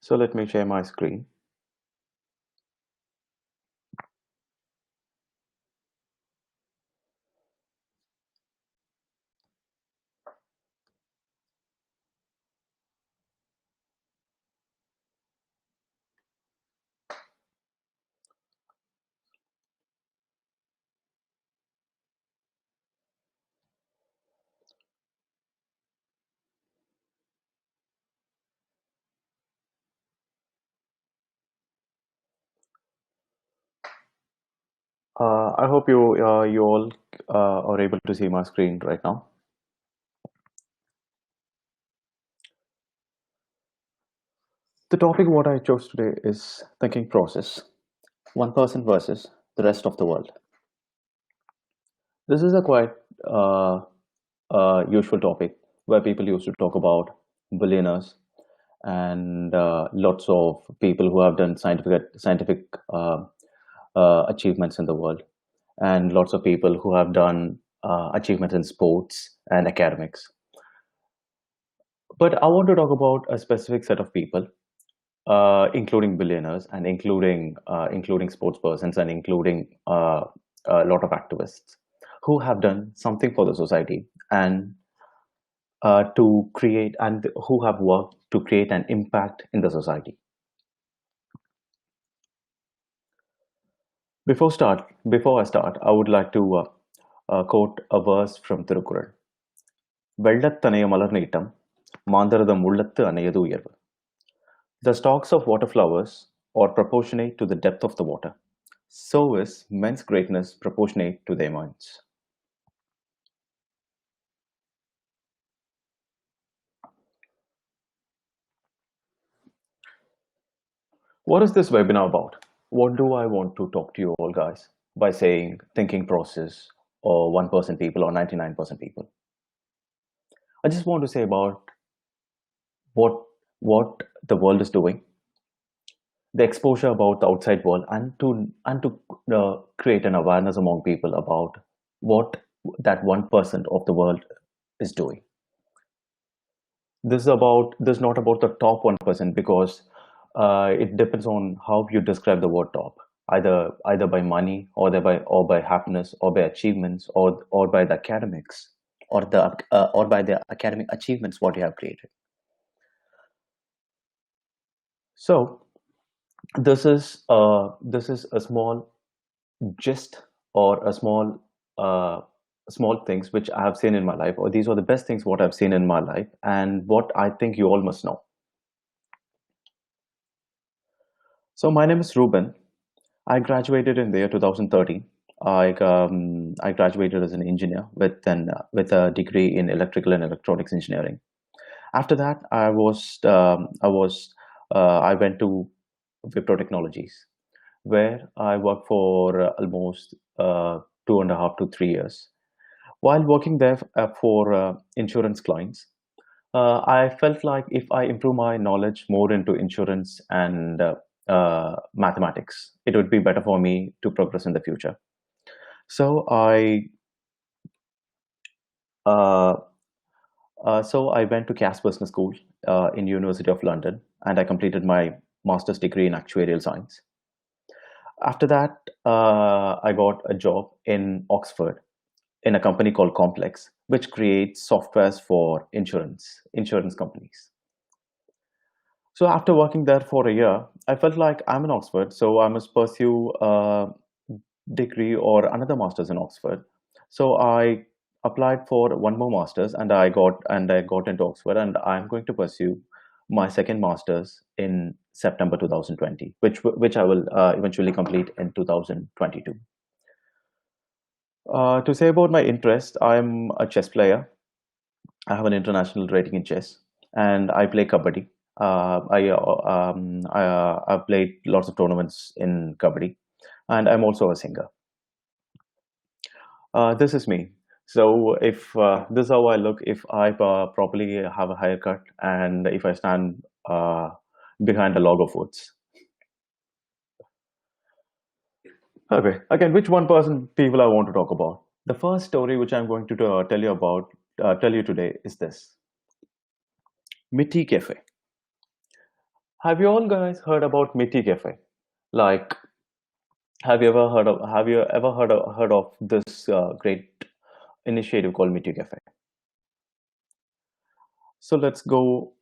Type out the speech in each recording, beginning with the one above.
So let me share my screen. I hope you all are able to see my screen right now. The topic what I chose today is thinking process, one person versus the rest of the world. This is a quite uh, usual topic where people used to talk about billionaires and lots of people who have done scientific achievements in the world, and lots of people who have done achievements in sports and academics. But I want to talk about a specific set of people, including billionaires and including sports persons and including a lot of activists who have done something for the society and to create and who have worked to create an impact in the society. Before I start, I would like to quote a verse from Tirukkural. வெள்ளத்தனைய மலர் நீட்டம் மாந்தரதம் உள்ளத்து அணையது உயர்வு. The stalks of water flowers are proportionate to the depth of the water. So is men's greatness proportionate to their minds. What is this webinar about? What do I want to talk to you all guys by saying thinking process or 1% people or 99% people? I just want to say about what what the world is doing, the exposure about the outside world, and to create an awareness among people about what that 1% of the world is doing. This is not about the top 1% because it depends on how you describe the word top, either by money or by happiness or by achievements or by the academics or by the academic achievements what you have created. So this is a small gist or a small things which I have seen in my life, or these are the best things what I've seen in my life and what I think you all must know. So my name is Ruben. I graduated in the year 2013. I graduated as an engineer with a degree in electrical and electronics engineering. After that, I went to Wipro Technologies, where I worked for almost 2.5 to 3 years. While working there for insurance clients, I felt like if I improve my knowledge more into insurance and mathematics, it would be better for me to progress in the future. So uh, I went to CAS Business School in University of London, and I completed my master's degree in actuarial science. After that, I got a job in Oxford in a company called Complex, which creates softwares for insurance companies. So after working there for a year, I felt like I'm in Oxford, so I must pursue a degree or another master's in Oxford. So I applied for one more master's, and I got into Oxford, and I'm going to pursue my second master's in September 2020, which I will eventually complete in 2022. To say about my interest, I'm a chess player. I have an international rating in chess, and I play kabaddi. I've played lots of tournaments in kabaddi, and I'm also a singer. This is me. So if this is how I look, if I properly have a haircut, and if I stand behind a log of woods. Okay, again, which 1% people I want to talk about? The first story which I'm going to tell you today is this: Mitti Cafe. Have you all guys heard about Mitti Cafe? Like, have you ever heard of this great initiative called Mitti Cafe? So let's go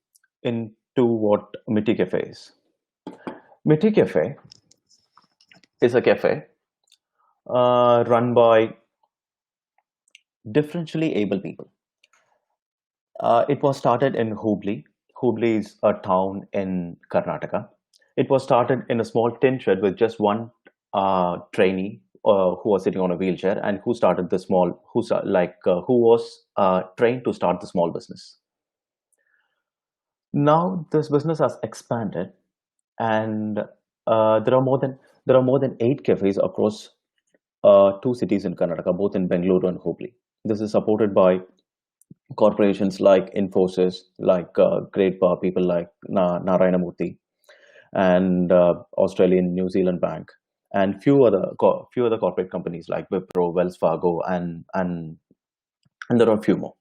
into what Mitti Cafe is. Mitti Cafe is a cafe run by differentially able people. It was started in Hubli. Hubli is a town in Karnataka. It was started in a small tin shed with just one trainee who was sitting on a wheelchair and who started the small, who was trained to start the small business. Now this business has expanded, and there are more than 8 cafes across two cities in Karnataka, both in Bengaluru and Hubli. This is supported by corporations like Infosys, like great people like Narayana Murthy, and Australian New Zealand Bank, and few other corporate companies like Wipro, Wells Fargo, and there are a few more.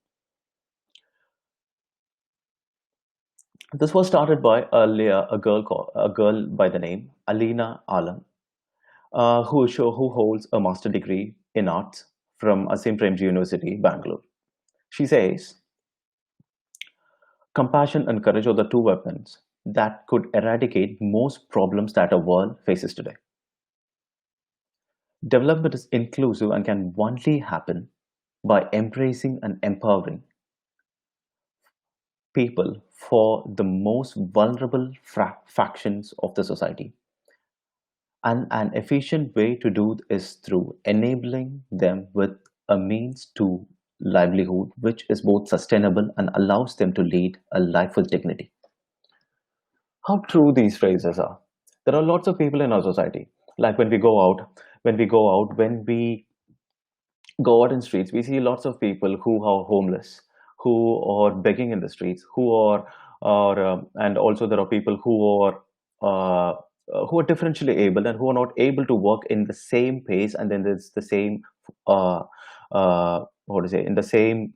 This was started by a girl by the name Alina Alam, who holds a master degree in arts from Asim Premji University, Bangalore. She says, compassion and courage are the two weapons that could eradicate most problems that our world faces today. Development is inclusive and can only happen by embracing and empowering people for the most vulnerable factions of the society. And an efficient way to do is through enabling them with a means to livelihood which is both sustainable and allows them to lead a life with dignity. How true these phrases are. There are lots of people in our society. Like when we go out in streets, we see lots of people who are homeless, who are begging in the streets, and also there are people who are differentially able and who are not able to work in the same pace, and then there's the same, what to say, in the same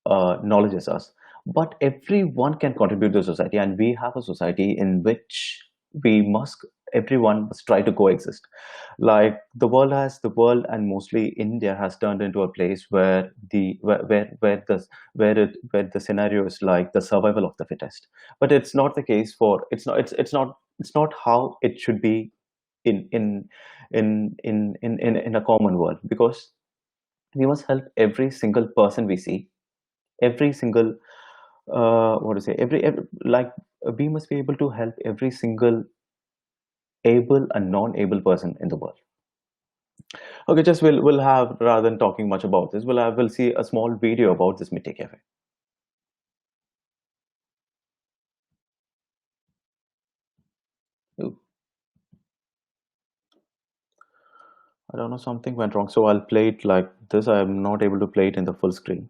knowledge as us. But everyone can contribute to society, and we have a society in which we must everyone must try to coexist. Like the world and mostly India has turned into a place where where the scenario is like the survival of the fittest. But it's not the case for it's not how it should be in in in a common world, because we must help every single person we see, every single what to say every like we must be able to help every single able and non-able person in the world. Okay, just we'll have, rather than talking much about this, we'll see a small video about this Mitte Cafe. Ooh, I don't know, something went wrong, so I'll play it like this. I'm not able to play it in the full screen.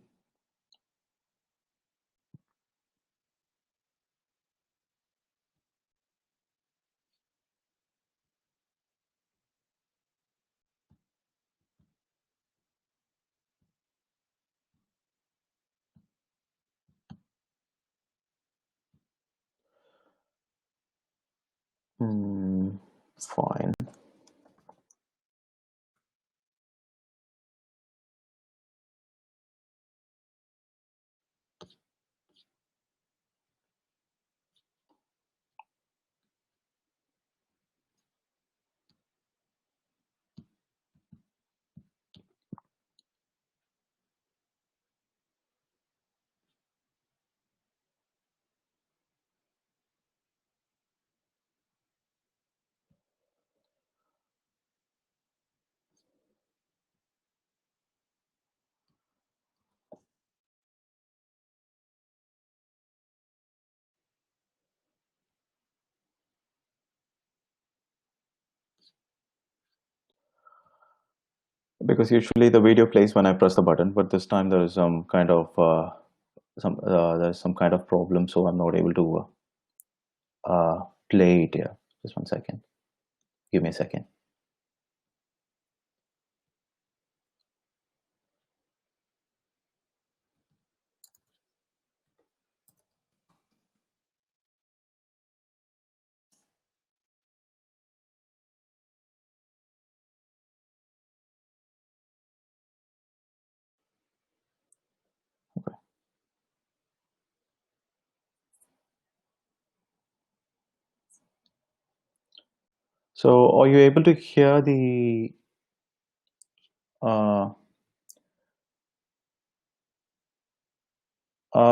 Hmm, fine. Because usually the video plays when I press the button, but this time there is there's some kind of problem, so I'm not able to play it here. Just one second. Give me a second. So, are you able to hear the? Uh,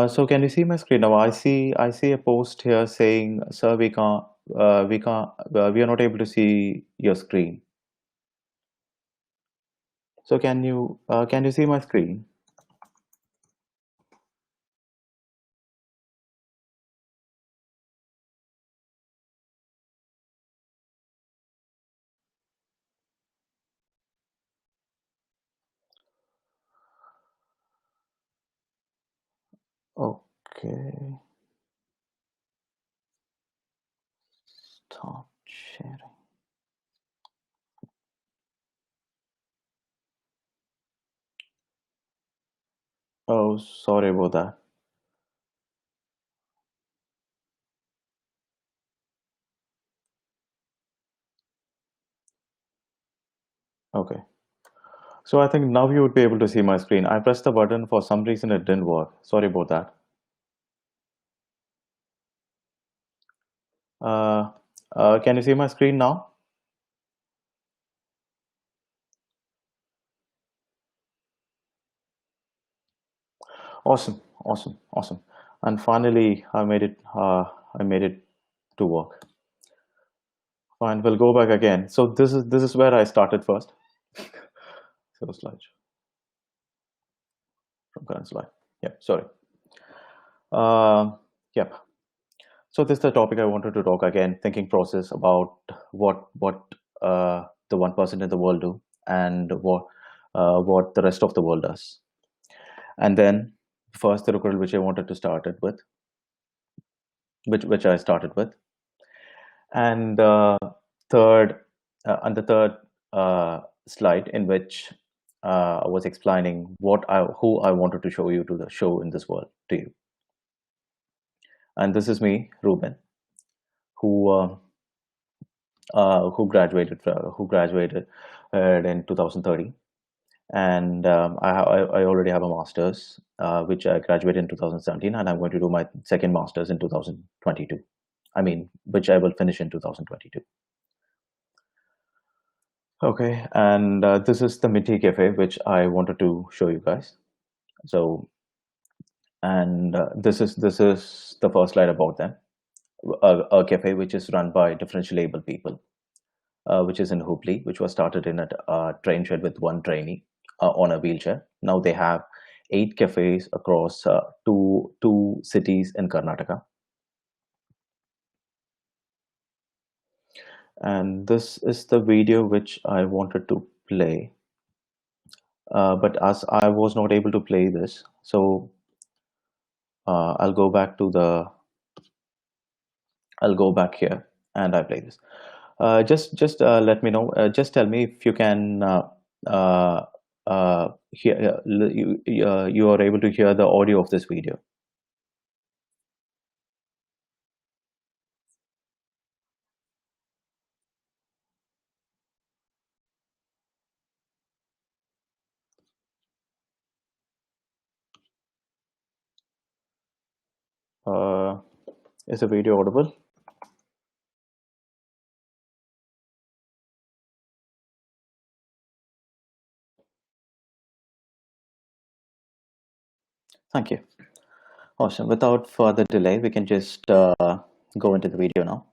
so, can you see my screen now? I see a post here saying, "Sir, we are not able to see your screen." So, can you see my screen? Okay, stop sharing. Oh, sorry about that. Okay. So I think now you would be able to see my screen. I pressed the button, for some reason it didn't work. Sorry about that. Uh, can you see my screen now? Awesome, awesome, awesome. And finally, I made it. I made it to work. Fine, we'll go back again. So this is where I started first. So slide from current slide. Yep, sorry. Yep. So this is the topic I wanted to talk again. Thinking process about what the 1% in the world do, and what the rest of the world does. And then first the recordal which I wanted to start it with, which I started with, and third and the third slide in which I was explaining who I wanted to show you to the show in this world to you. And this is me, Ruben, who who graduated in 2030, and I already have a master's, which I graduated in 2017, and I'm going to do my second master's in 2022. I mean, which I will finish in 2022. Okay, and this is the Minty Cafe, which I wanted to show you guys. So, and this is the first slide about them. A cafe which is run by differential able people, which is in Hubli, which was started in a train shed with one trainee on a wheelchair. Now they have 8 cafes across two cities in Karnataka. And this is the video which I wanted to play, but as I was not able to play this, so I'll go back to the I'll go back here and I play this. Just let me know. Just tell me if you can hear. You are able to hear the audio of this video. Uh, is the video audible? Thank you. Awesome. Without further delay, we can just go into the video now.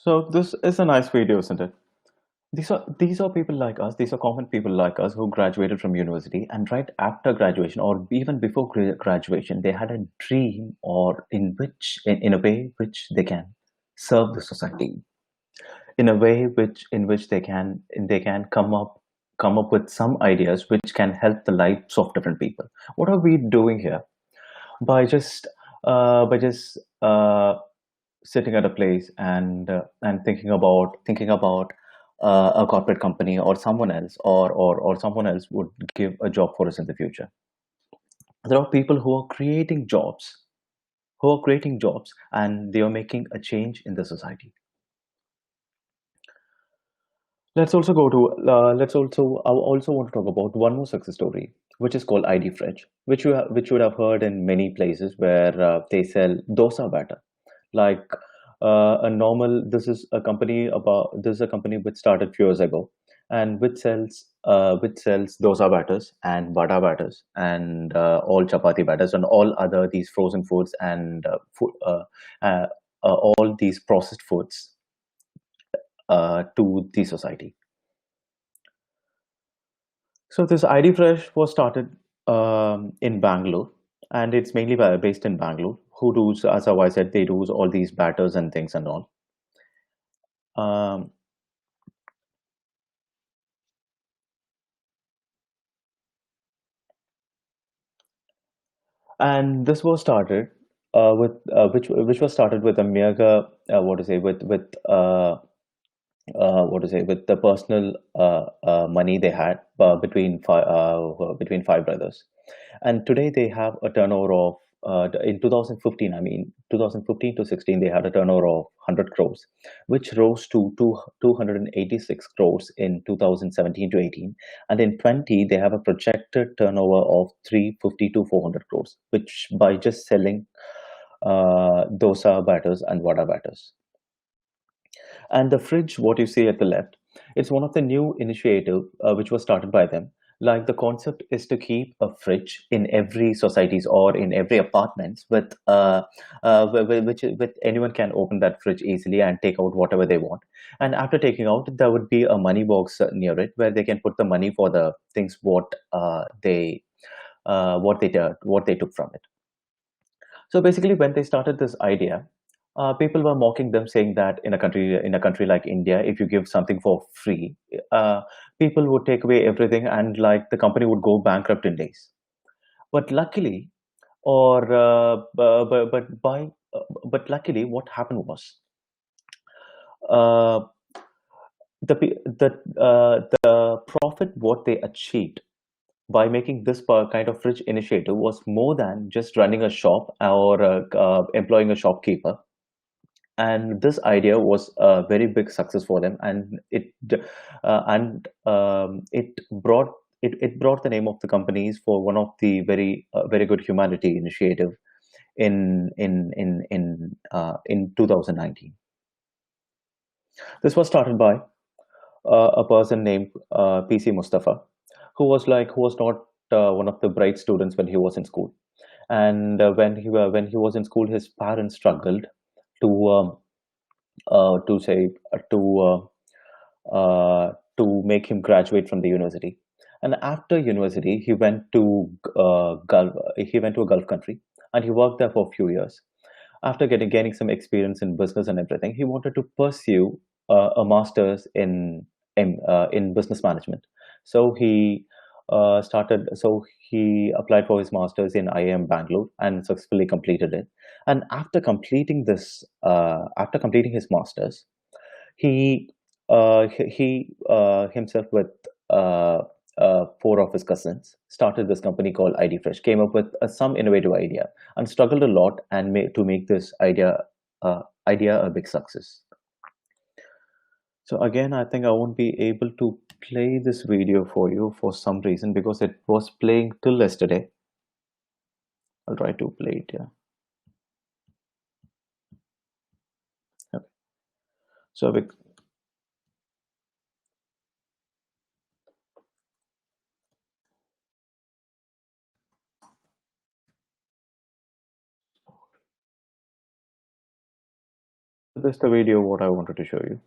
So this is a nice video, isn't it? These are people like us. These are common people like us who graduated from university, and right after graduation, or even before graduation, they had a dream, or in a way, which they can serve the society, in a way in which they can come up with some ideas which can help the lives of different people. What are we doing here? By just sitting at a place and thinking about a corporate company or someone else, or someone else would give a job for us in the future. There are people who are creating jobs, and they are making a change in the society. I also want to talk about one more success story, which is called ID Fridge, which you would have heard in many places where they sell dosa batter. Like a normal, this is a company which started few years ago, and which sells dosa batters and vada batters and all chapati batters and all other these frozen foods and uh, all these processed foods to the society. So this ID Fresh was started in Bangalore, and it's mainly based in Bangalore. Who does, as how I said, they do all these batters and things and all. Um, and this was started with which was started with a mega what to say with what to say with the personal money they had between five brothers. And today they have a turnover of in 2015, I mean 2015 to 16, they had a turnover of 100 crores, which rose to 286 crores in 2017 to 18. And in 20, they have a projected turnover of 350 to 400 crores, which by just selling dosa batters and vada batters. And the fridge, what you see at the left, it's one of the new initiative which was started by them. Like the concept is to keep a fridge in every societies or in every apartments with anyone can open that fridge easily and take out whatever they want. And after taking out, there would be a money box near it where they can put the money for the things what they took from it. So basically, when they started this idea, people were mocking them, saying that in a country like India, if you give something for free, uh, people would take away everything, and like the company would go bankrupt in days. But luckily, or but by but luckily, what happened was uh, the profit what they achieved by making this kind of rich initiative was more than just running a shop or employing a shopkeeper. And this idea was a very big success for them, and it brought the name of the companies for one of the very good humanity initiative in 2019. This was started by a person named PC Mustafa, who was not one of the bright students when he was in school. And when he was in school, his parents struggled to to say to make him graduate from the university. And after university, he went to a Gulf country, and he worked there for a few years. After gaining some experience in business and everything, he wanted to pursue a master's in business management. So he applied for his master's in IIM Bangalore and successfully completed it. And after completing his master's, he himself with uh, four of his cousins started this company called ID Fresh. Came up with some innovative idea and struggled a lot and to make this idea a big success. So again, I think I won't be able to play this video for you for some reason because it was playing till yesterday. I'll try to play it. Yeah. Okay. So This is the video what I wanted to show you.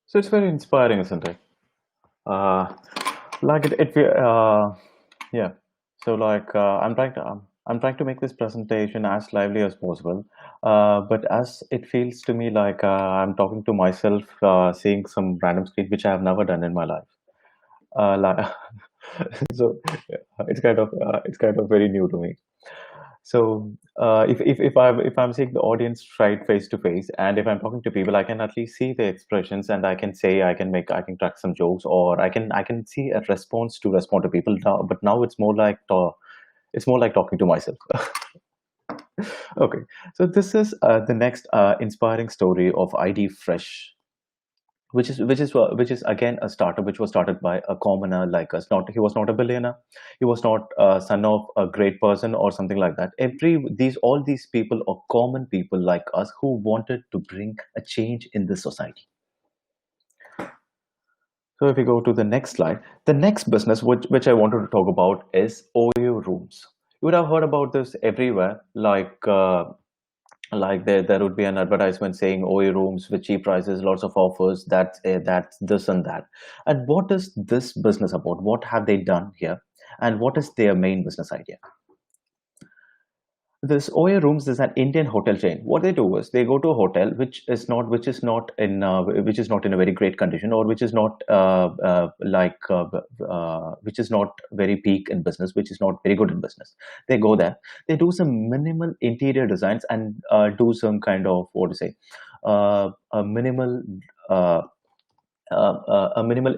So it's very inspiring, isn't it? Uh, like yeah. So like I'm trying to make this presentation as lively as possible. But as it feels to me like I'm talking to myself, seeing some random screen which I have never done in my life. Like, so it's kind of very new to me. So if I'm seeing the audience right face to face, and if I'm talking to people, I can at least see their expressions, and I can say I can crack some jokes, or I can see a response to respond to people. Now, but now it's more like talking to myself. Okay, so this is the next inspiring story of ID Fresh, which is again a startup which was started by a commoner like us. Not He was not a billionaire, he was not a son of a great person or something like that. All these people are common people like us who wanted to bring a change in this society. So if we go to the next slide, the next business which I wanted to talk about is OYO Rooms. You would have heard about this everywhere, like there would be an advertisement saying OE rooms with cheap prices, lots of offers, that's this and that. And what is this business about? What have they done here? And what is their main business idea? This OYO Rooms is an Indian hotel chain. What they do is they go to a hotel which is not in a very great condition, or which is not which is not very peak in business, which is not very good in business. They go there, they do some minimal interior designs, and do some kind of, what to say, a uh, a minimal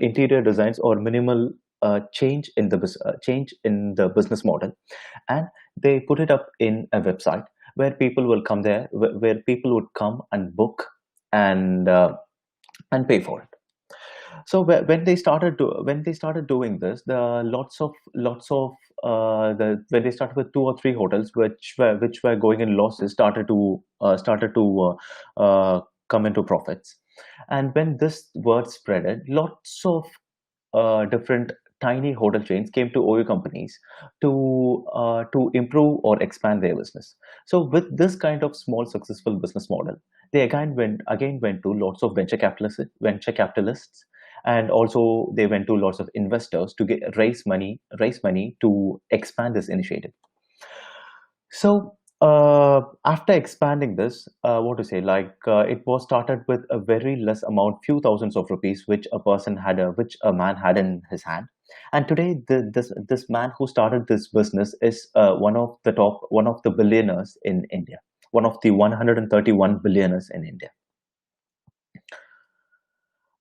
interior designs, or minimal change in the business model, and they put it up in a website where people will come there, where people would come and book, and pay for it. So when they started doing this, the lots of the when they started with two or three hotels which were going in losses, started to come into profits. And when this word spreaded, lots of different tiny hotel chains came to OU companies to improve or expand their business. So with this kind of small successful business model, they again went to lots of venture capitalists, and also they went to lots of investors to raise money to expand this initiative. So after expanding this, what to say, it was started with a very less amount, few thousands of rupees, which a man had in his hand. And today, this man who started this business is one of the billionaires in India, one of the 131 billionaires in India.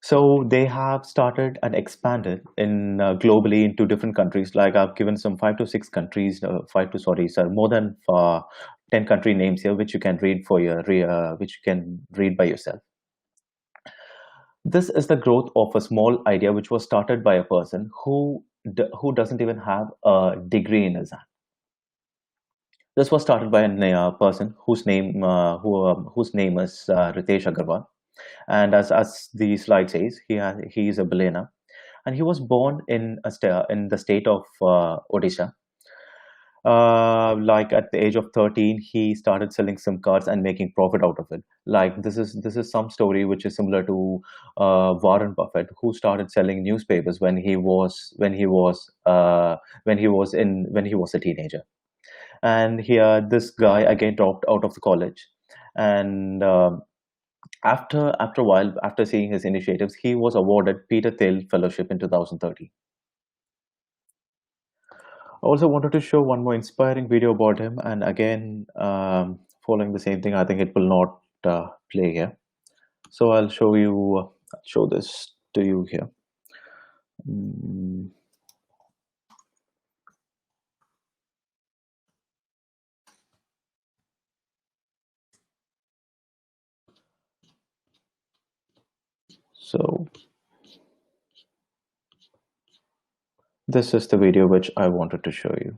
So they have started and expanded in globally into different countries. Like I've given some five to six countries, five to sorry, sir, more than 10 country names here, which you can read for which you can read by yourself. This is the growth of a small idea which was started by a person who doesn't even have a degree in his hand. This was started by a person whose name is Ritesh Agarwal, and as the slide says, he is a billionaire, and he was born in the state of Odisha. Like at the age of 13, he started selling SIM cards and making profit out of it. Like this is some story which is similar to Warren Buffett, who started selling newspapers when he was a teenager. And here, this guy again dropped out of the college, and after a while, after seeing his initiatives, he was awarded Peter Thiel Fellowship in 2013. I also wanted to show one more inspiring video about him, and again, following the same thing, I think it will not play here. So I'll show this to you here. Mm. So this is the video which I wanted to show you.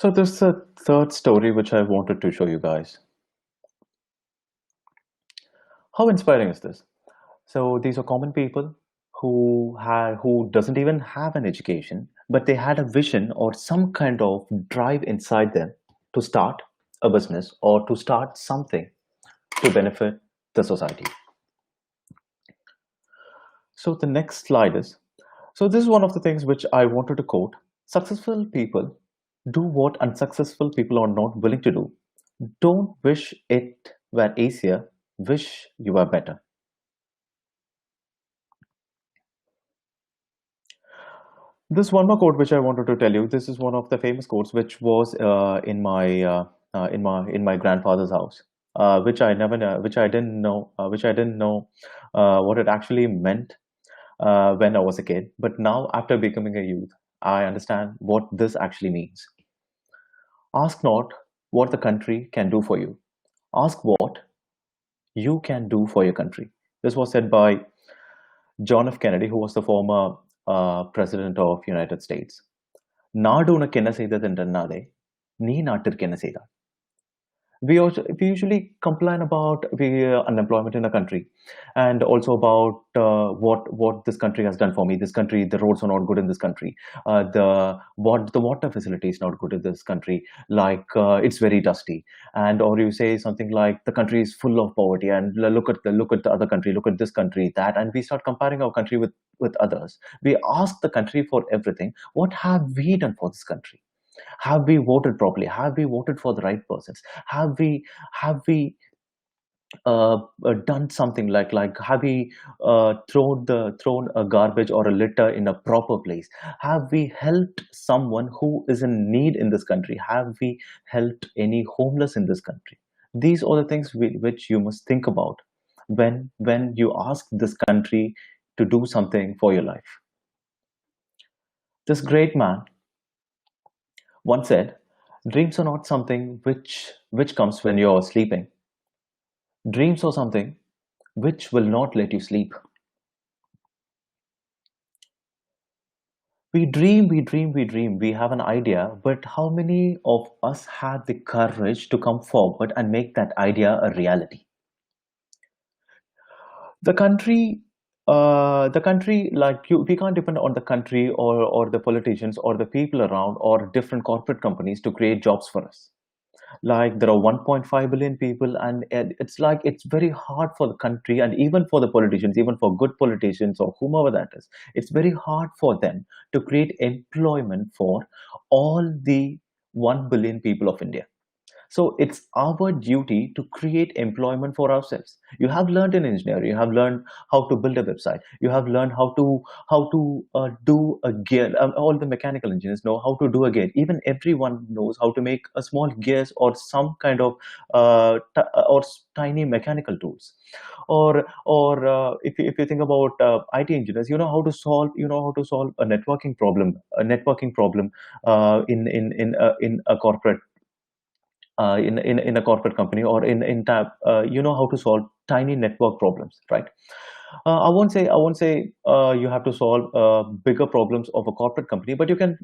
So this is the third story which I wanted to show you guys. How inspiring is this? So these are common people who doesn't even have an education, but they had a vision or some kind of drive inside them to start a business or to start something to benefit the society. So the next slide is, so this is one of the things which I wanted to quote. Successful people do what unsuccessful people are not willing to do. Don't wish it were easier, wish you were better. This one more quote which I wanted to tell you. This is one of the famous quotes which was in my grandfather's house, which I didn't know what it actually meant when I was a kid. But now, after becoming a youth, I understand what this actually means. Ask not what the country can do for you. Ask what you can do for your country. This was said by John F. Kennedy, who was the former president of United States. നാട് ഉനക്ക് എന്നെ ചെയ്തത് എന്തെന്നാതെ നീ നാട്ടിൽ we usually complain about the unemployment in a country, and also about what this country has done for me. This country, the roads are not good in this country. The water facility is not good in this country. Like it's very dusty, and or you say something like the country is full of poverty, and look at the other country, look at this country, that, and we start comparing our country with others. We ask the country for everything. What have we done for this country? Have we voted properly? Have we voted for the right persons? Have we done something like have we thrown a garbage or a litter in a proper place? Have we helped someone who is in need in this country? Have we helped any homeless in this country? These are the things which you must think about when you ask this country to do something for your life. This great man once said, dreams are not something which comes when you're sleeping. Dreams are something which will not let you sleep. We dream, we dream, we dream. We have an idea, but how many of us had the courage to come forward and make that idea a reality? The country, like you, we can't depend on the country or the politicians or the people around or different corporate companies to create jobs for us. Like there are 1.5 billion people, and it's like it's very hard for the country, and even for the politicians, even for good politicians or whomever that is, it's very hard for them to create employment for all the 1 billion people of India. So it's our duty to create employment for ourselves. You have learned in engineering, you have learned how to build a website, you have learned how to do a gear. All the mechanical engineers know how to do a gear. Even everyone knows how to make a small gears or some kind of tiny mechanical tools. Or if you think about IT engineers, you know how to solve a networking problem in a corporate in a corporate company, or in tab you know how to solve tiny network problems, right? I won't say you have to solve bigger problems of a corporate company, but you can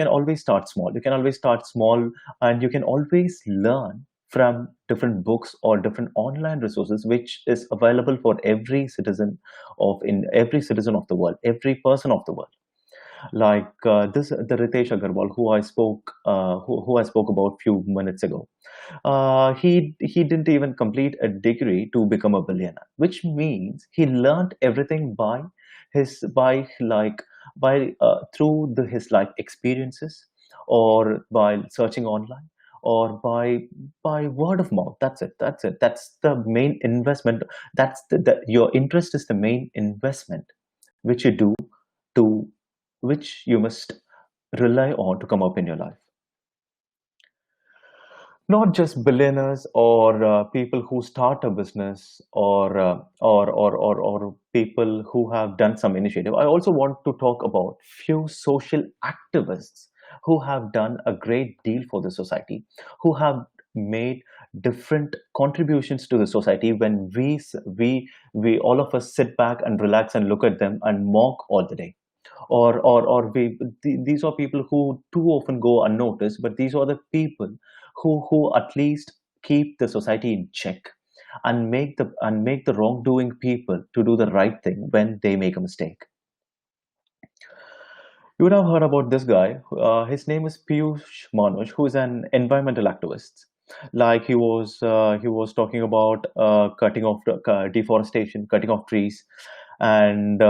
always start small. You can always start small, and you can always learn from different books or different online resources which is available for every citizen of the world, every person of the world. Like this the Ritesh Agarwal, who I spoke about few minutes ago. He didn't even complete a degree to become a billionaire, which means he learned everything by through his life experiences, or by searching online, or by word of mouth. That's it. That's it. That's the main investment. Your interest is the main investment which you do to which you must rely on to come up in your life. Not just billionaires or people who start a business, or people who have done some initiative. I also want to talk about few social activists who have done a great deal for the society, who have made different contributions to the society. When we all of us sit back and relax and look at them and mock all the day, these are people who too often go unnoticed, but these are the people who at least keep the society in check, and make the wrongdoing people to do the right thing when they make a mistake. You would have heard about this guy. His name is Piyush Manush, who is an environmental activist. Like he was talking about cutting off deforestation, cutting off trees, and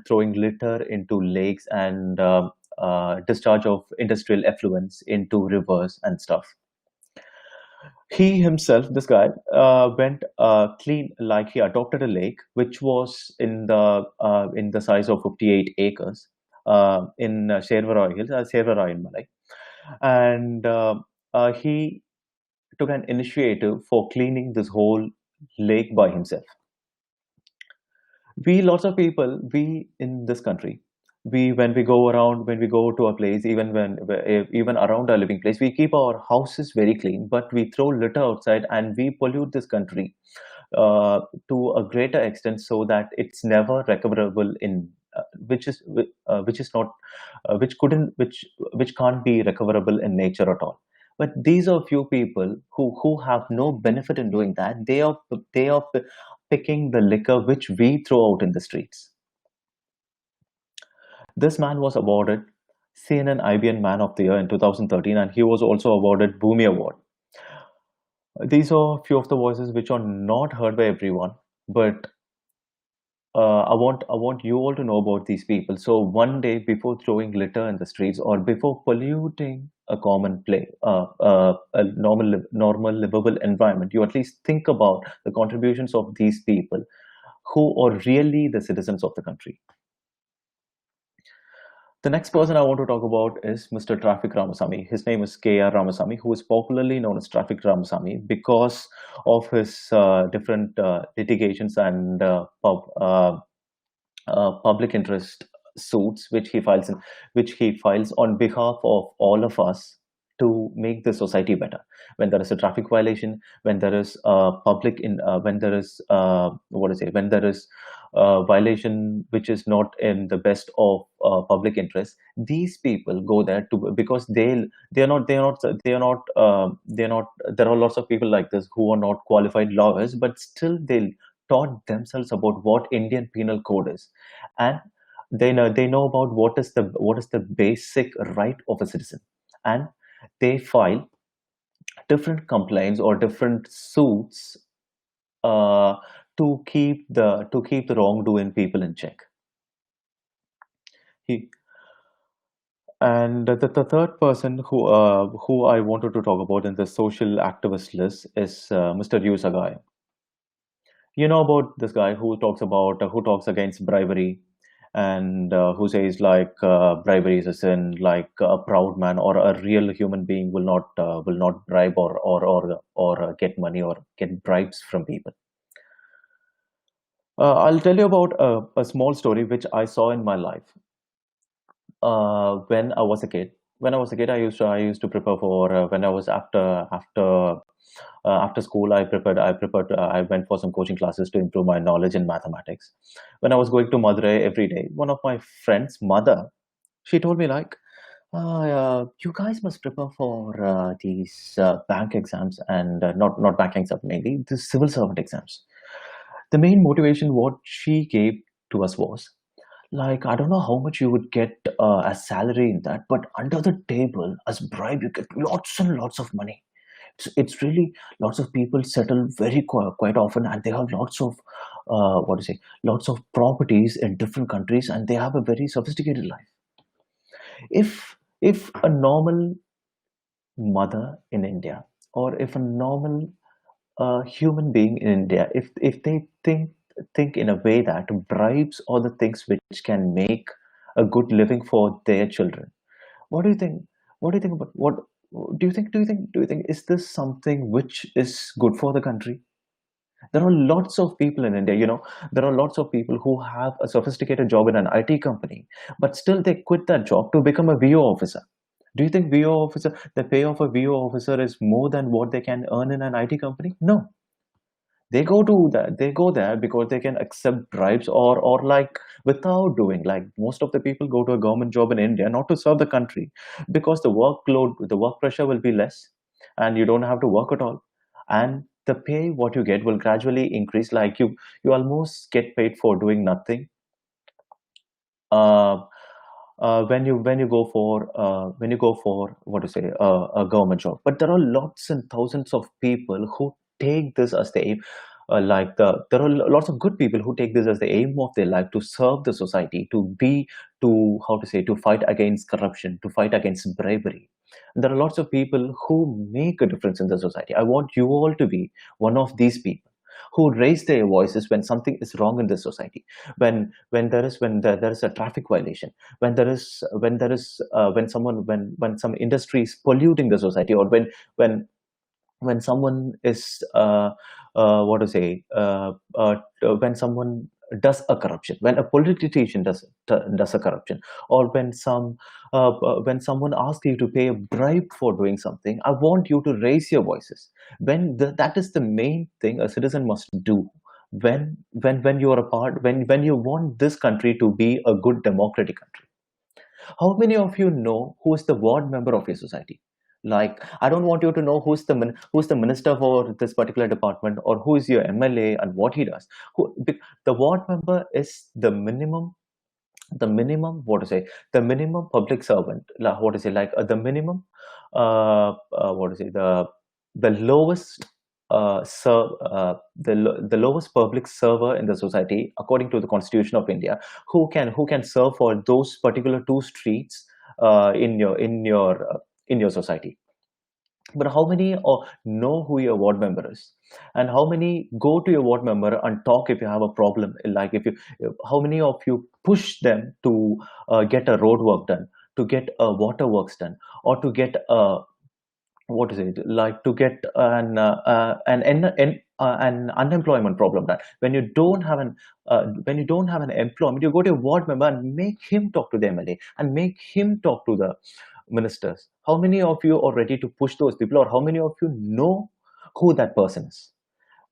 throwing litter into lakes, and discharge of industrial effluents into rivers and stuff. He himself, this guy, went clean. Like he adopted a lake which was in the size of 58 acres in Sherwara Hills, Sherwara in Malay, and he took an initiative for cleaning this whole lake by himself. We lots of people, we in this country, when we go to a place, even around our living place, we keep our houses very clean, but we throw litter outside and we pollute this country to a greater extent, so that it's never recoverable which is not which couldn't which can't be recoverable in nature at all. But these are few people who have no benefit in doing that. They are picking the liquor which we throw out in the streets. This man was awarded CNN IBN Man of the Year in 2013, and he was also awarded Bhumi Award. These are few of the voices which are not heard by everyone, but I want you all to know about these people. So one day before throwing litter in the streets or before polluting a common play, a normal livable environment, you at least think about the contributions of these people who are really the citizens of the country. The next person I want to talk about is Mr. Traffic Ramasamy. His name is K.R. Ramasamy, who is popularly known as Traffic Ramasamy because of his different litigations and public interest suits which he files on behalf of all of us to make the society better. When there is a traffic violation, when there is when there is what to say, when there is a violation which is not in the best of public interest, these people go there to because they're not. There are lots of people like this who are not qualified lawyers, but still they taught themselves about what Indian Penal Code is, and they know about what is the basic right of a citizen, and they file different complaints or different suits uh, to keep the wrongdoing people in check. He, and the third person who I wanted to talk about in the social activist list is Mr. Yu Sagai. You know about this guy who talks against bribery, and who says like bribery is a sin, like a proud man or a real human being will not bribe or get money or get bribes from people. I'll tell you about a small story which I saw in my life. When I was a kid. When I was a kid, I used to prepare for when I was after school. I went for some coaching classes to improve my knowledge in mathematics. When I was going to Madurai every day, one of my friends' mother, she told me like, you guys must prepare for these bank exams and not bank exams mainly, the civil servant exams. The main motivation what she gave to us was like, I don't know how much you would get as salary in that, but under the table as bribe you get lots and lots of money. It's really lots of people settle very quite often, and they have lots of what to say, lots of properties in different countries, and they have a very sophisticated life. If a normal mother in India, or if a normal human being in India, if they think in a way that bribes are the things which can make a good living for their children, what do you think? What do you think about what do you think is this something which is good for the country? There are lots of people in India, there are lots of people who have a sophisticated job in an IT company, but still they quit that job to become a VO officer. Do you think the pay of a VO officer is more than what they can earn in an IT company? No. They go there because they can accept bribes, or like without doing, like most of the people go to a government job in India not to serve the country, because the work pressure will be less, and you don't have to work at all, and the pay what you get will gradually increase, like you almost get paid for doing nothing. uh, when you go for what to say, a government job. But there are lots and thousands of people who take this as the aim. There are lots of good people who take this as the aim of their life, to serve the society, to how to say, to fight against corruption, to fight against bribery. There are lots of people who make a difference in the society. I want you all to be one of these people who raise their voices when something is wrong in the society, when there is a traffic violation, when some industry is polluting the society, or when when someone is what to say when someone does a corruption, when a politician does a corruption, or when someone asks you to pay a bribe for doing something. I want you to raise your voices. That is the main thing a citizen must do. when you're a part, when you want this country to be a good democratic country. How many of you know who is the ward member of your society? Like, I don't want you to know who's the minister for this particular department, or who is your MLA and what he does. The ward member is the minimum, what to say, the minimum public servant, what to say, like the minimum, what to say, the lowest the lowest public server in the society according to the Constitution of India, who can serve for those particular two streets in your society. But how many know who your ward member is, and how many go to your ward member and talk if you have a problem? Like, how many of you push them to get a road work done, to get a water works done, or to get a, what is it, like, to get an unemployment problem done? When you don't have an employment, you go to your ward member and make him talk to the MLA and make him talk to the ministers. How many of you are ready to push those people, or how many of you know who that person is?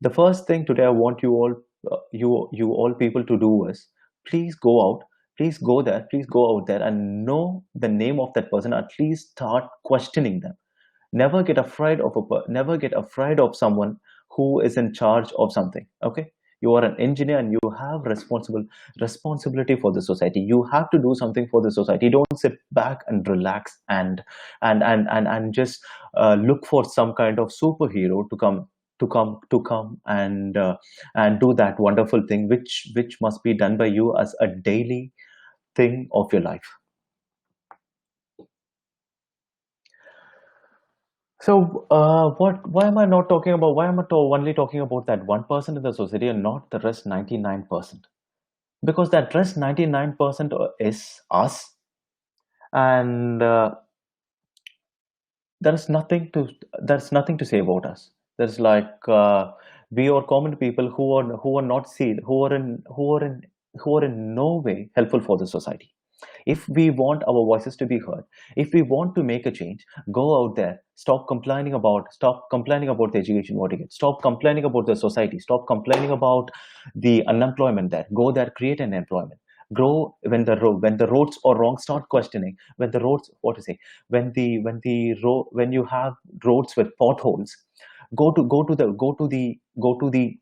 The first thing today I want you all people to do is, please go out, please go out there and know the name of that person. At least start questioning them. Never get afraid of someone who is in charge of something. Okay, you are an engineer and you have responsibility for the society. You have to do something for the society. Don't sit back and relax and just look for some kind of superhero to come and do that wonderful thing, which must be done by you as a daily thing of your life. So, why am I not talking about? Why am I only talking about that 1% in the society and not the rest 99%? Because that rest 99% is us, and there's nothing to say about us. There's like, we are common people who are not seen, who are in no way helpful for the society. If we want our voices to be heard, if we want to make a change, go out there. Stop complaining about the education what you get. Stop complaining about the society. Stop complaining about the unemployment there. Go there, create an employment. Grow. When the roads are wrong, start questioning. When the roads, what to say, when you have roads with potholes, go to the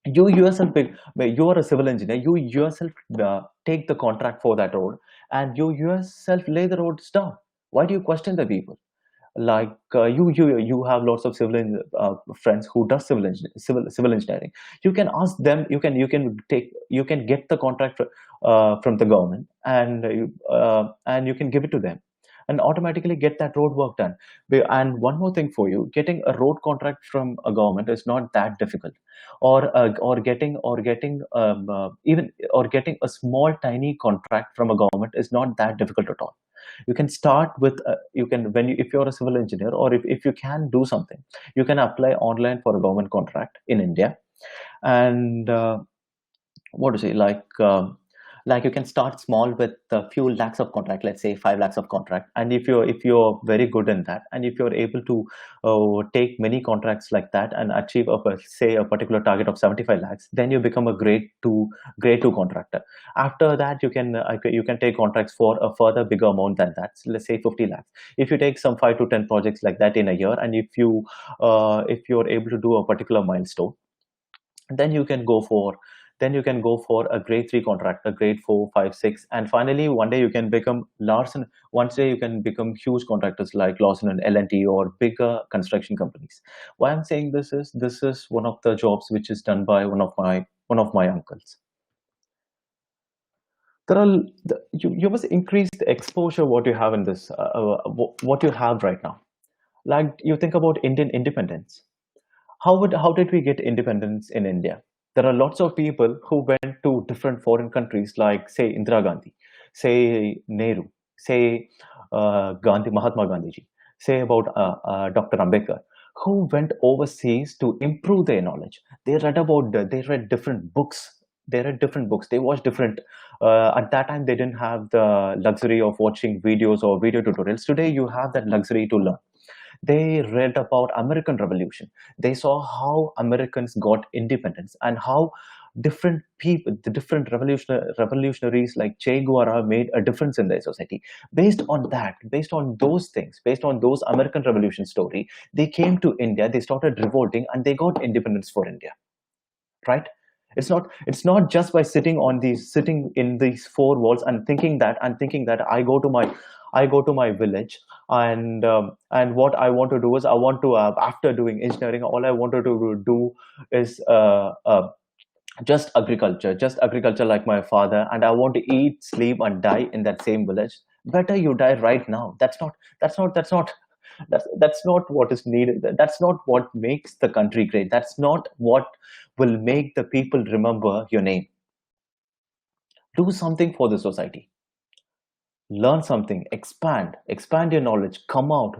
you yourself you are a civil engineer. You yourself take the contract for that road, and you yourself lay the roads down. Why do you question the people? Like, you have lots of friends who does civil engineering. You can ask them. You can get the contract from the government, and you can give it to them and automatically get that road work done. And one more thing for you: getting a road contract from a government is not that difficult, or getting a small tiny contract from a government is not that difficult at all. You can start with, you can when you if you're a civil engineer, or if you can do something, you can apply online for a government contract in India. And what to say, like, you can start small with a few lakhs of contract, let's say 5 lakhs of contract. And if you're very good in that, and if you're able to take many contracts like that and achieve say a particular target of 75 lakhs, then you become a grade 2 contractor. After that, you can take contracts for a further bigger amount than that. So let's say 50 lakhs. If you take some 5 to 10 projects like that in a year, and if you're able to do a particular milestone, then you can go for a grade 3 contractor, grade 4, 5, 6, and finally one day you can become Larson. One day you can become huge contractors like Lawson and L&T, or bigger construction companies. Why I'm saying this is one of the jobs which is done by one of my uncles. There are you must increase the exposure what you have in this, what you have right now. Like, you think about Indian independence. How did we get independence in India? There are lots of people who went to different foreign countries, like, say, Indira Gandhi, say Nehru, say Mahatma Gandhi ji, say about Dr. Ambedkar, who went overseas to improve their knowledge. They read different books. They read different books. They watched different. At that time, they didn't have the luxury of watching videos or video tutorials. Today, you have that luxury to learn. They read about American Revolution. They saw how Americans got independence and how different people, the different revolutionaries like Che Guevara made a difference in their society. Based on that, based on those things, based on those American Revolution story, they came to India, they started revolting, and they got independence for India, right? It's not just by sitting in these four walls and thinking that I go to my village, and what I want to do is I want to after doing engineering, all I wanted to do is just agriculture like my father, and I want to eat, sleep, and die in that same village. Better you die right now. That's not what is needed. That's not what makes the country great. That's not what will make the people remember your name. Do something for the society. Learn something. Expand your knowledge. Come out.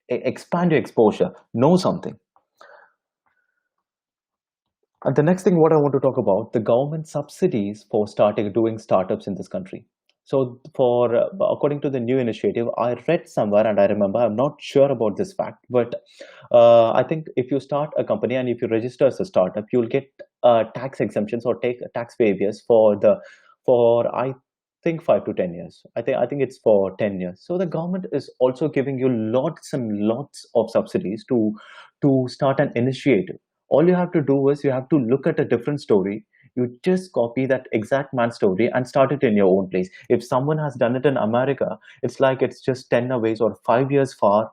Expand your exposure. Know something. And the next thing, what I want to talk about, the government subsidies for starting doing startups in this country. So, for according to the new initiative, I read somewhere, and I remember, I'm not sure about this fact, but I think if you start a company and if you register as a startup, you'll get tax exemptions or take tax waivers for I think 5 to 10 years. I think it's for 10 years. So the government is also giving you lots and lots of subsidies to start an initiative. All you have to do is you have to look at a different story. You just copy that exact man's story and start it in your own place. If someone has done it in America, it's like it's just 10 ways or 5 years far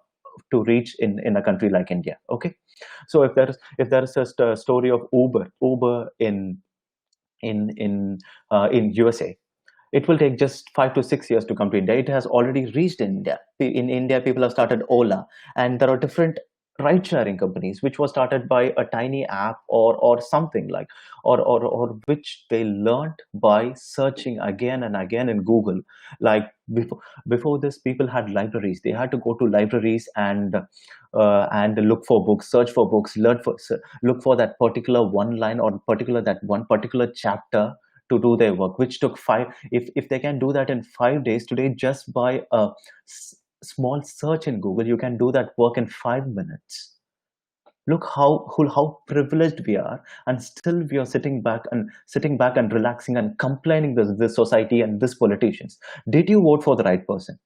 to reach in a country like India. Okay, so if there is just a story of Uber in USA, it will take just 5 to 6 years to come to India. It has already reached India. In India, people have started Ola, and there are different ride-sharing companies which was started by a tiny app or something like, or which they learned by searching again and again in Google. Like before this, people had libraries. They had to go to libraries and look for books, search for books, look for that particular one line or particular that one particular chapter to do their work, which took five. If they can do that in 5 days today, just by a small search in Google, you can do that work in 5 minutes. Look how privileged we are, and still we are sitting back and relaxing and complaining this society and this politicians. Did you vote for the right person?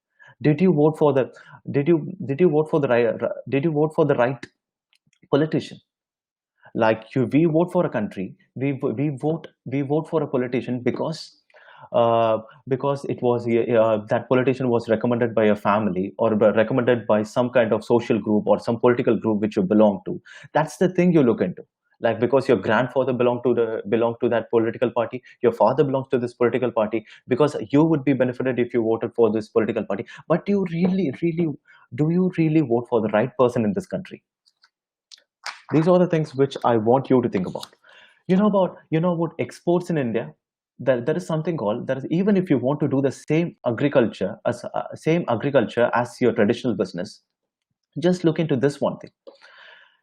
Did you vote for the did you vote for the right politician? Like we vote for a country, we vote for a politician because it was that politician was recommended by a family or recommended by some kind of social group or some political group which you belong to. That's the thing you look into. Like because your grandfather belonged to that political party, your father belongs to this political party, because you would be benefited if you voted for this political party. But do you really vote for the right person in this country? These are the things which I want you to think about. You know about exports in India. There is something called, that is, even if you want to do the same agriculture as your traditional business, just look into this one thing.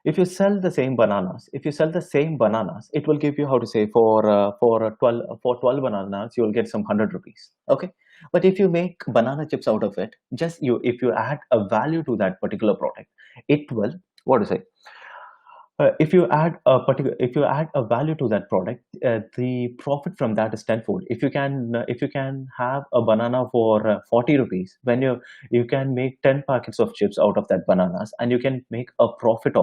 If you sell the same bananas, it will give you, how to say, for 12 bananas you'll get some 100 rupees. Okay, but if you make banana chips out of it, just you if you add a value to that particular product, it will, what to say, if you add a value to that product, the profit from that is tenfold. If you can have a banana for 40 rupees, when you can make 10 packets of chips out of that bananas, and you can make a profit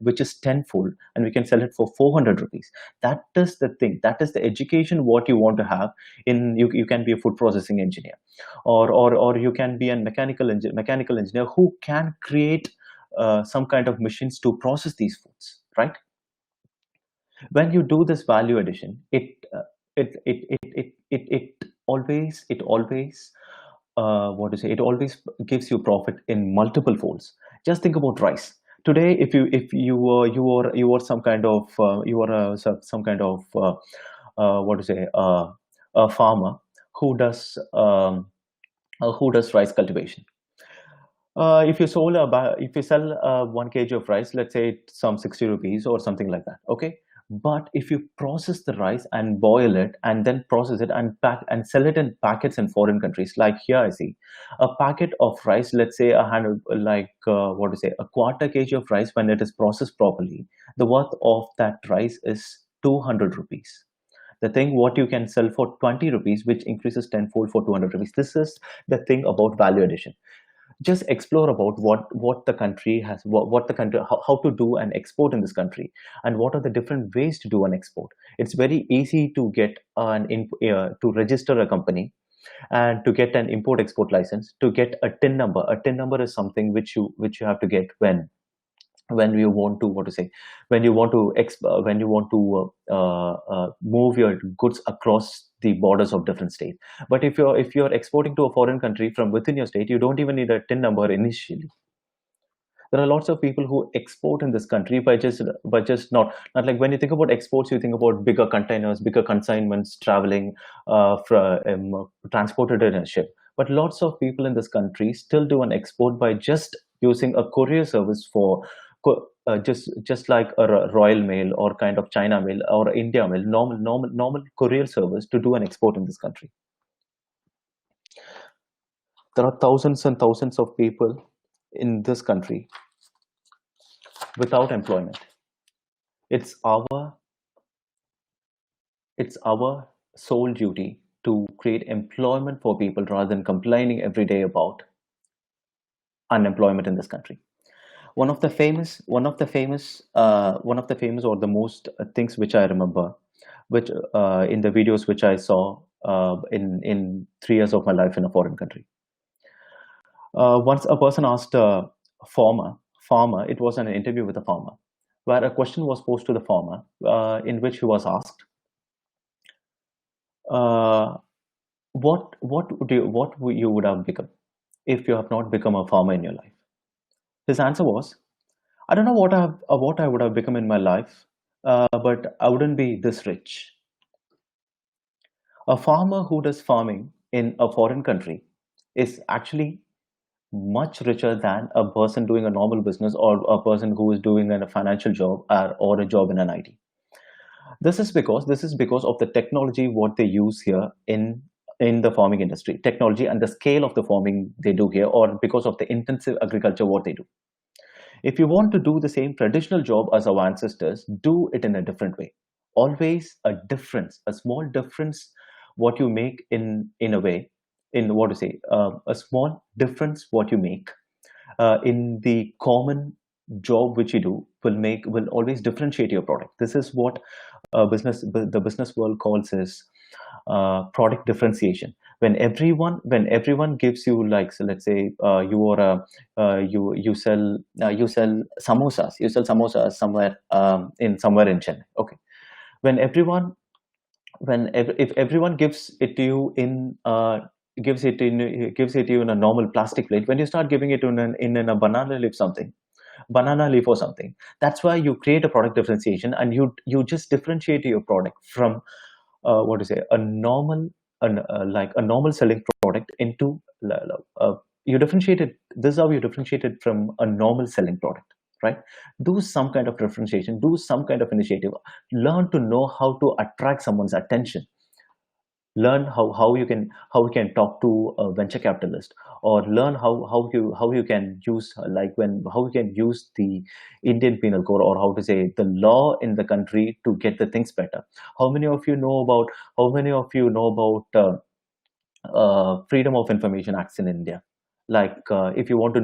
which is tenfold, and we can sell it for 400 rupees. That is the thing. That is the education what you want to have. You can be a food processing engineer, or you can be a mechanical engineer who can create some kind of machines to process these foods, right? When you do this value addition, it what to say, it always gives you profit in multiple folds. Just think about rice. Today, if you were some kind of what to say, a farmer who does rice cultivation. If you sell 1 kg of rice, let's say it's some 60 rupees or something like that. Okay, But if you process the rice and boil it and then process it and pack and sell it in packets in foreign countries, like here I see a packet of rice, let's say a hundred, like what to say, a quarter kg of rice, when it is processed properly, the worth of that rice is 200 rupees. The thing what you can sell for 20 rupees, which increases tenfold for 200 rupees. This is the thing about value addition. Just explore about what the country has, what the country, how to do an export in this country, and what are the different ways to do an export. It's very easy to get to register a company, and to get an import export license, to get a tin number. A tin number is something which you have to get when you want to, what to say, when you want to when you want to move your goods across the borders of different states. But if you're exporting to a foreign country from within your state, you don't even need a tin number initially. There are lots of people who export in this country by just not like, when you think about exports, you think about bigger containers, bigger consignments traveling transported in a ship. But lots of people in this country still do an export by just using a courier service for just like a Royal Mail or kind of China Mail or India Mail, normal courier service to do an export in this country. There are thousands and thousands of people in this country without employment. It's our it's our sole duty to create employment for people rather than complaining every day about unemployment in this country. One of the famous or the most things which I remember, which in the videos which I saw in 3 years of my life in a foreign country. Once a person asked a farmer, it was an interview with a farmer, where a question was posed to the farmer, in which he was asked, uh, what you would have become if you have not become a farmer in your life. His answer was, I don't know what I would have become in my life, but I wouldn't be this rich. A farmer who does farming in a foreign country is actually much richer than a person doing a normal business, or a person who is doing a financial job, or a job in an IT. This is because of the technology what they use here in the farming industry, technology and the scale of the farming they do here, or because of the intensive agriculture what they do. If you want to do the same traditional job as our ancestors, do it in a different way. Always a difference, a small difference, what you make in a way, in what to say, a small difference what you make in the common job which you do will always differentiate your product. This is what the business world calls as product differentiation. When everyone gives you, like, so let's say you are a you sell samosas somewhere in Chennai. Okay, when everyone if everyone gives it to you in a normal plastic plate, when you start giving it in a banana leaf or something, that's why you create a product differentiation, and you just differentiate your product from what to say, a normal, like a normal selling product into you differentiate it. This is how you differentiate it from a normal selling product, right? Do some kind of differentiation, do some kind of initiative, learn to know how to attract someone's attention, learn how you can talk to a venture capitalist, or learn how you can use, like, how you can use the Indian penal code, or how to say the law in the country to get the things better. How many of you know about freedom of information acts in India? Like, if you want to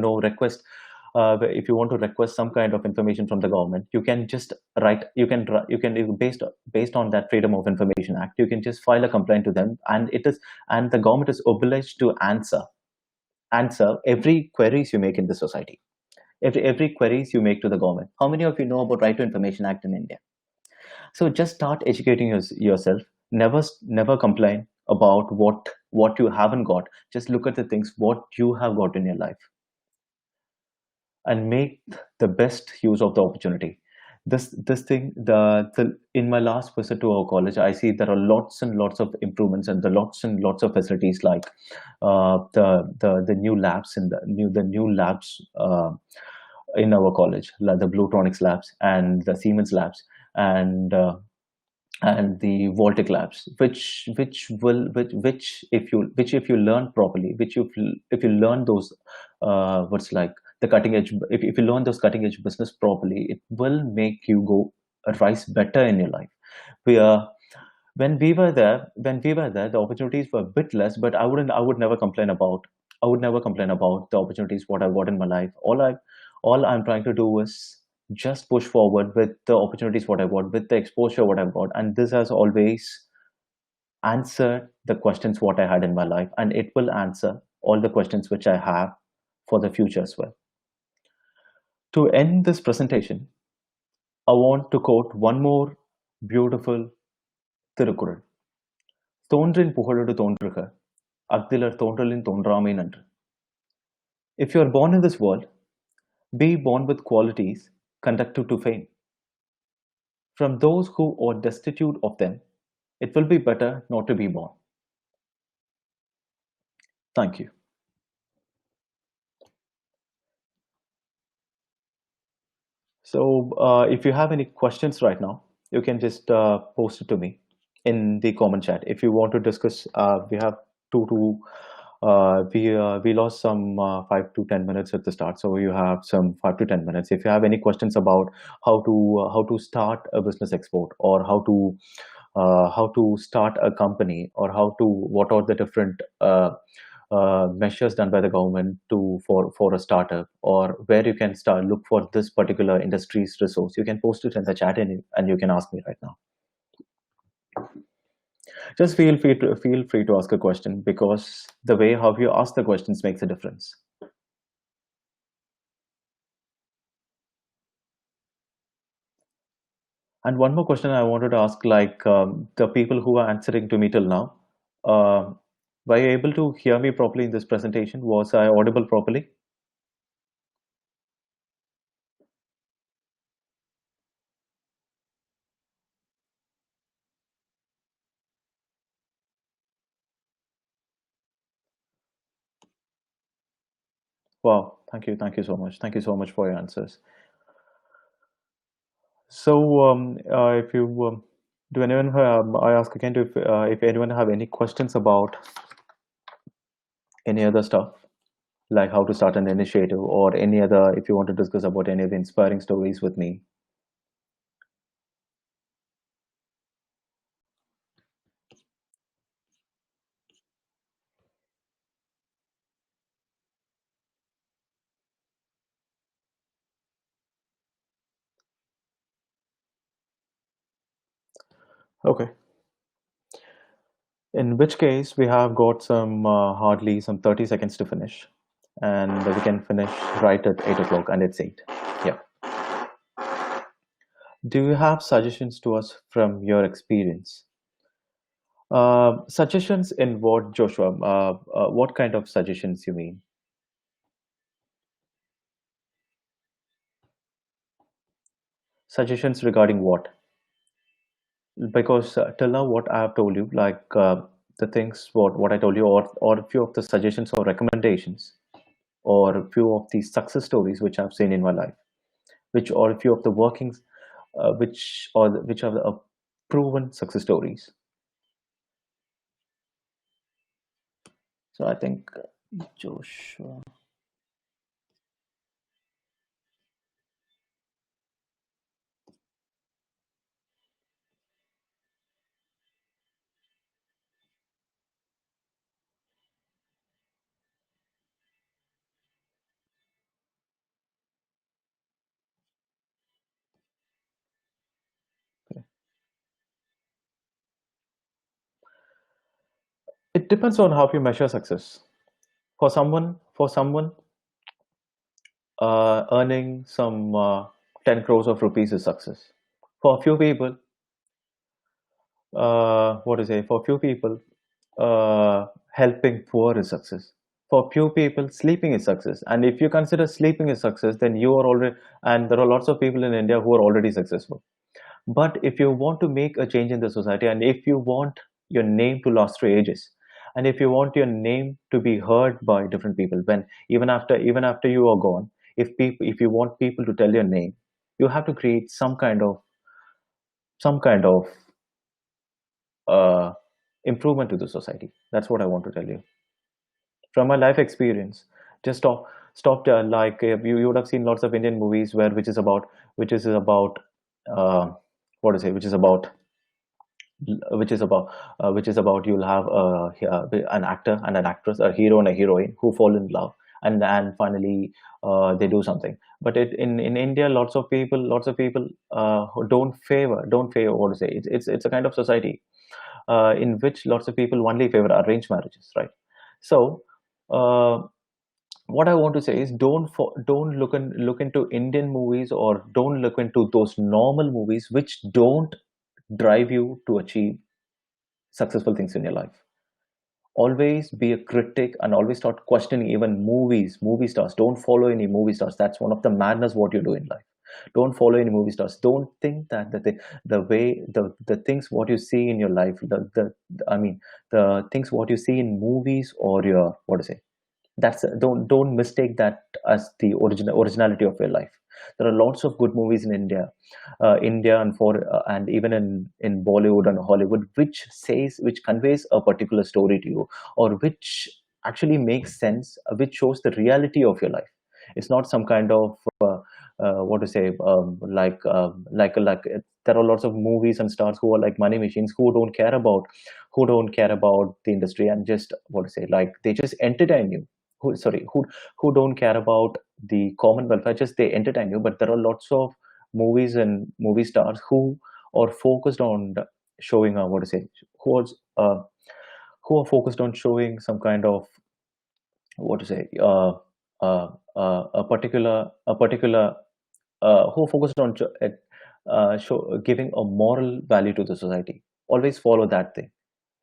request some kind of information from the government, you can just write. Based on that Freedom of Information Act, you can just file a complaint to them, and the government is obliged to answer every queries you make in the society, every queries you make to the government. How many of you know about Right to Information Act in India? So just start educating yourself. Never complain about what you haven't got. Just look at the things what you have got in your life, and make the best use of the opportunity. This thing the In my last visit to our college, I see there are lots and lots of improvements, and the lots and lots of facilities, like the new labs, and the new labs in our college, like the Bluetronics labs and the Siemens labs. and the voltic labs, which if you learn properly, which if you learn those what's like the cutting edge, if you learn those cutting edge business properly, it will make you go rise better in your life. We when we were there, the opportunities were a bit less, but I would never complain about, the opportunities what I got in my life. All I'm trying to do is just push forward with the opportunities what I got, with the exposure what I've got, and this has always answered the questions what I had in my life, and it will answer all the questions which I have for the future as well. To end this presentation, I want to quote one more beautiful Thirukkural. தோன்றின் புகழோடு தோன்றுக, அஃதிலர் தோன்றலின் தோன்றாமை நன்று. If you are born in this world, be born with qualities conducive to fame. From those who are destitute of them, it will be better not to be born. Thank you. So, if you have any questions right now, you can just post it to me in the comment chat. If you want to discuss, we have we lost some 5 to 10 minutes at the start, so you have some 5 to 10 minutes. If you have any questions about how to start a business export, or how to start a company, or what are the different measures done by the government for a startup, or where you can start look for this particular industry's resource, you can post it in the chat, and you can ask me right now. Just feel free to ask a question, because the way how you ask the questions makes a difference. And one more question I wanted to ask, like the people who are answering to me till now, were you able to hear me properly in this presentation? Was I audible properly? Wow, thank you so much. Thank you so much for your answers. So, if you do anyone I ask again, if anyone have any questions about any other stuff, like how to start an initiative, or any other, if you want to discuss about any of the inspiring stories with me. Okay. In which case, we have got some hardly some 30 seconds to finish, and we can finish right at 8 o'clock, and it's 8. Yeah. Do you have suggestions to us from your experience? Suggestions in what, Joshua? What kind of suggestions you mean? Suggestions regarding what? Because till now, what I have told you, like the things what I told you, or a few of the suggestions or recommendations, or a few of the success stories which I've seen in my life, which or a few of the workings, which are the proven success stories. So I think Joshua. It depends on how you measure success. For someone, earning some 10 crores of rupees is success. For a few people, what to say? For a few people, helping poor is success. For few people, sleeping is success. And if you consider sleeping is success, then you are already. And there are lots of people in India who are already successful. But if you want to make a change in the society, and if you want your name to last through ages, and if you want your name to be heard by different people, when even after you are gone, if you want people to tell your name, you have to create some kind of some kind of uh, improvement to the society. That's what I want to tell you from my life experience. Just stop like you would have seen lots of Indian movies where which is about uh, what to say which is about you'll have an actor and an actress, a hero and a heroine who fall in love, and finally they do something. But in India, lots of people who don't favor what to say. It's a kind of society in which lots of people only favor arranged marriages, right? So. Uh, what I want to say is don't look into Indian movies, or don't look into those normal movies which don't drive you to achieve successful things in your life. Always be a critic and always start questioning even movie stars. Don't follow any movie stars. That's one of the madness what you do in life. Don't follow any movie stars. Don't think that the way the things what you see in your life, the I mean the things what you see in movies, or your what to say, that's don't mistake that as the originality of your life. There are lots of good movies in India, and even in Bollywood and Hollywood, which conveys a particular story to you, or which actually makes sense, which shows the reality of your life. It's not some kind of what to say there are lots of movies and stars who are like money machines, who don't care about the industry, and just what to say, like they just entertain you, who don't care about the common welfare, just they entertain you. But there are lots of movies and movie stars who are focused on showing what to say who are, uh, who are focused on showing some kind of what to say a particular who are focused on giving a moral value to the society. Always follow that thing.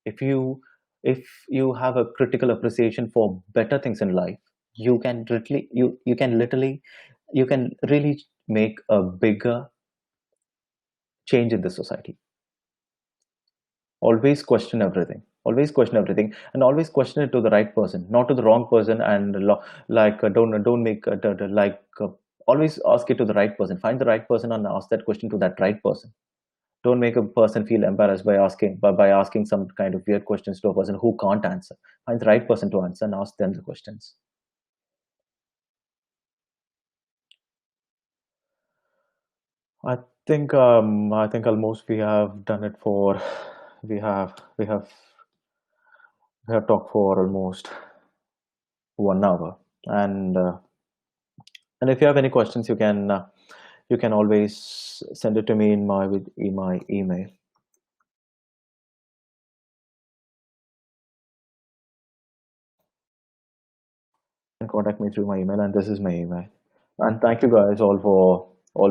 If you if you have a critical appreciation for better things in life, you can really make a bigger change in the society. Always question everything, and always question it to the right person, not to the wrong person. And don't make always ask it to the right person. Find the right person and ask that question to that right person. Don't make a person feel embarrassed by asking some kind of weird questions to a person who can't answer. Find the right person to answer and ask them the questions. I think almost we have we have we have talked for almost 1 hour. And uh, and if you have any questions, you can always send it to me in my email. You can contact me through my email, and this is my email. And thank you guys all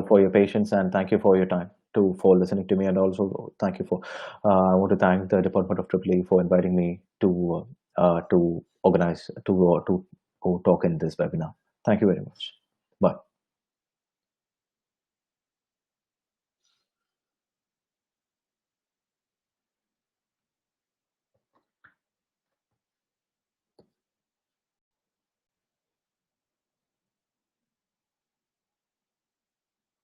for your patience, and thank you for your time for listening to me. And also thank you for I want to thank the Department of Triple for inviting me to organize to talk in this webinar. Thank you very much. Bye.